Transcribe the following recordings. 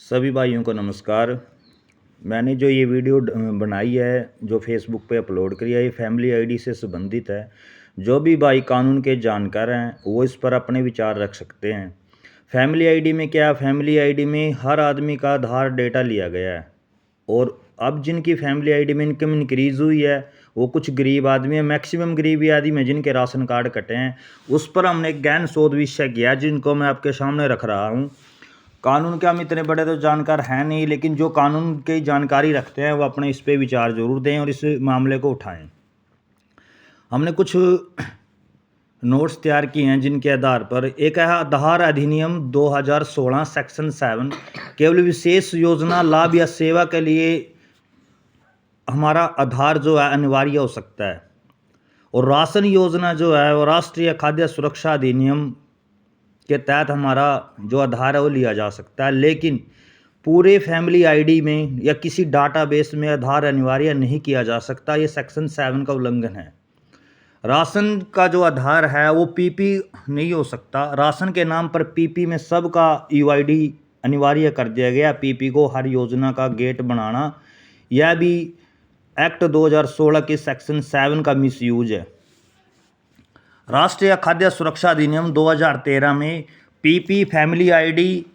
सभी भाइयों को नमस्कार। मैंने जो ये वीडियो बनाई है, जो फेसबुक पे अपलोड करी है, ये फैमिली आईडी से संबंधित है। जो भी भाई कानून के जानकार हैं वो इस पर अपने विचार रख सकते हैं। फैमिली आईडी में क्या, फैमिली आईडी में हर आदमी का आधार डेटा लिया गया है। और अब जिनकी फैमिली आईडी में इनकम इंक्रीज़ हुई है वो कुछ गरीब आदमी है, मैक्सिमम गरीब आदमी है जिनके राशन कार्ड कटे हैं। उस पर हमने गहन शोध विषय किया जिनको मैं आपके सामने रख रहा हूँ। कानून के हम इतने बड़े तो जानकार हैं नहीं, लेकिन जो कानून की जानकारी रखते हैं वो अपने इस पे विचार जरूर दें और इस मामले को उठाएं। हमने कुछ नोट्स तैयार किए हैं जिनके आधार पर एक है आधार अधिनियम 2016 सेक्शन 7। केवल विशेष योजना, लाभ या सेवा के लिए हमारा आधार जो है अनिवार्य हो सकता है। और राशन योजना जो है वो राष्ट्रीय खाद्य सुरक्षा अधिनियम के तहत हमारा जो आधार है वो लिया जा सकता है। लेकिन पूरे फैमिली आईडी में या किसी डाटाबेस में आधार अनिवार्य नहीं किया जा सकता। ये सेक्शन 7 का उल्लंघन है। राशन का जो आधार है वो पीपी नहीं हो सकता। राशन के नाम पर पीपी में सबका यूआईडी अनिवार्य कर दिया गया। पीपी को हर योजना का गेट बनाना, यह भी एक्ट 2016 के सेक्शन 7 का मिसयूज है। राष्ट्रीय खाद्य सुरक्षा अधिनियम 2013 में पीपी, फैमिली आईडी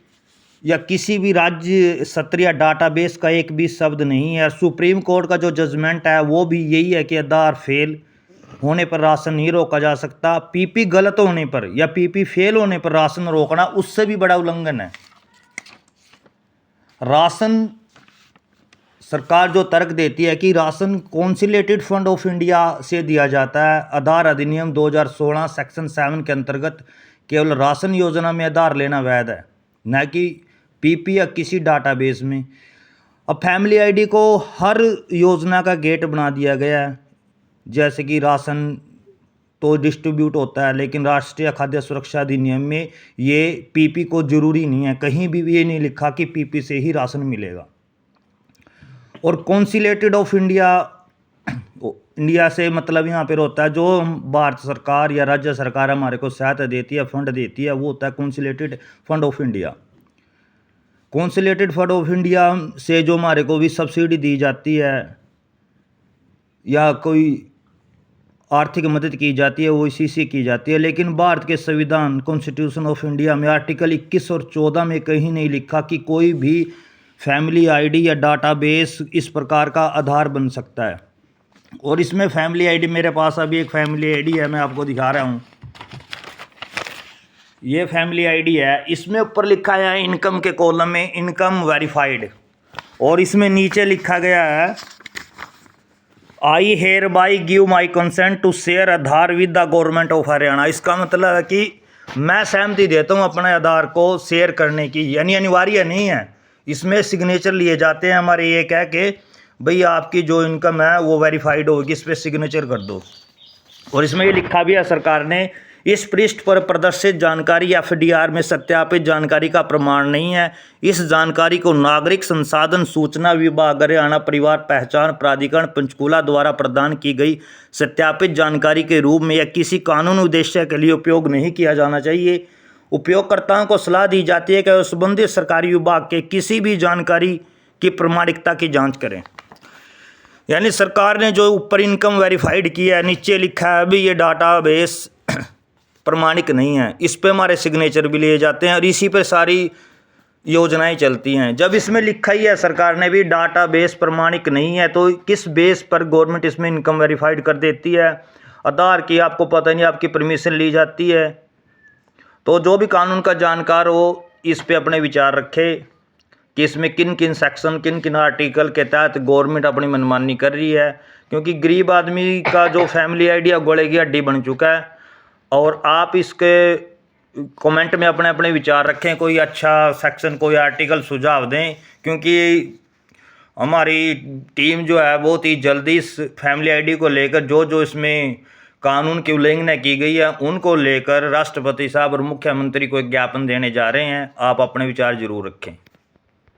या किसी भी राज्य स्तरीय डाटाबेस का एक भी शब्द नहीं है। सुप्रीम कोर्ट का जो जजमेंट है वो भी यही है कि आधार फेल होने पर राशन नहीं रोका जा सकता। पीपी गलत होने पर या पीपी फेल होने पर राशन रोकना उससे भी बड़ा उल्लंघन है। राशन सरकार जो तर्क देती है कि राशन कॉन्सिलेटेड फंड ऑफ इंडिया से दिया जाता है। आधार अधिनियम 2016 सेक्शन 7 के अंतर्गत केवल राशन योजना में आधार लेना वैध है, न कि पीपी या किसी डाटाबेस में। अब फैमिली आईडी को हर योजना का गेट बना दिया गया है। जैसे कि राशन तो डिस्ट्रीब्यूट होता है, लेकिन राष्ट्रीय खाद्य सुरक्षा अधिनियम में ये पीपी को जरूरी नहीं है। कहीं भी ये नहीं लिखा कि पीपी से ही राशन मिलेगा। और कॉन्सिलेटेड ऑफ इंडिया से मतलब यहाँ पर होता है जो भारत सरकार या राज्य सरकार हमारे को सहायता देती है, फंड देती है, वो होता है consolidated fund of India. Consolidated fund of India से जो हमारे को भी सब्सिडी दी जाती है या कोई आर्थिक मदद की जाती है वो इसी से की जाती है। लेकिन भारत के संविधान कॉन्स्टिट्यूशन ऑफ इंडिया में आर्टिकल 21 और 14 में कहीं नहीं लिखा कि कोई भी फैमिली आईडी या डाटाबेस इस प्रकार का आधार बन सकता है। और इसमें फैमिली आईडी, मेरे पास अभी एक फैमिली आईडी है, मैं आपको दिखा रहा हूँ। ये फैमिली आईडी है। इसमें ऊपर लिखा है इनकम के कॉलम में इनकम वेरीफाइड, और इसमें नीचे लिखा गया है I hereby give my consent to share Aadhaar with the government of Haryana. इसका मतलब है कि मैं सहमति देता हूँ अपने आधार को शेयर करने की, यानी अनिवार्य नहीं है। इसमें सिग्नेचर लिए जाते हैं हमारे, ये कह के भाई आपकी जो इनकम है वो वेरीफाइड होगी, इस पर सिग्नेचर कर दो। और इसमें ये लिखा भी है सरकार ने, इस पृष्ठ पर प्रदर्शित जानकारी एफडीआर में सत्यापित जानकारी का प्रमाण नहीं है। इस जानकारी को नागरिक संसाधन सूचना विभाग, हरियाणा परिवार पहचान प्राधिकरण पंचकूला द्वारा प्रदान की गई सत्यापित जानकारी के रूप में या किसी कानूनी उद्देश्य के लिए उपयोग नहीं किया जाना चाहिए। उपयोगकर्ताओं को सलाह दी जाती है कि वे संबंधित सरकारी विभाग के किसी भी जानकारी की प्रामाणिकता की जांच करें। यानी सरकार ने जो ऊपर इनकम वेरीफाइड किया है, नीचे लिखा है अभी ये डाटाबेस प्रमाणिक नहीं है, इस पे हमारे सिग्नेचर भी लिए जाते हैं और इसी पे सारी योजनाएं चलती हैं। जब इसमें लिखा ही है सरकार ने भी डाटाबेस प्रमाणिक नहीं है, तो किस बेस पर गवर्नमेंट इसमें इनकम वेरीफाइड कर देती है? आधार की आपको पता नहीं, आपकी परमिशन ली जाती है। तो जो भी कानून का जानकार हो इस पे अपने विचार रखे कि इसमें किन किन सेक्शन, किन किन आर्टिकल के तहत गवर्नमेंट अपनी मनमानी कर रही है। क्योंकि गरीब आदमी का जो फैमिली आईडी गोले की हड्डी बन चुका है। और आप इसके कमेंट में अपने अपने विचार रखें, कोई अच्छा सेक्शन, कोई आर्टिकल सुझाव दें, क्योंकि हमारी टीम जो है बहुत ही जल्दी इस फैमिली आईडी को लेकर जो जो इसमें कानून की उल्लंघना की गई है उनको लेकर राष्ट्रपति साहब और मुख्यमंत्री को एक ज्ञापन देने जा रहे हैं। आप अपने विचार जरूर रखें।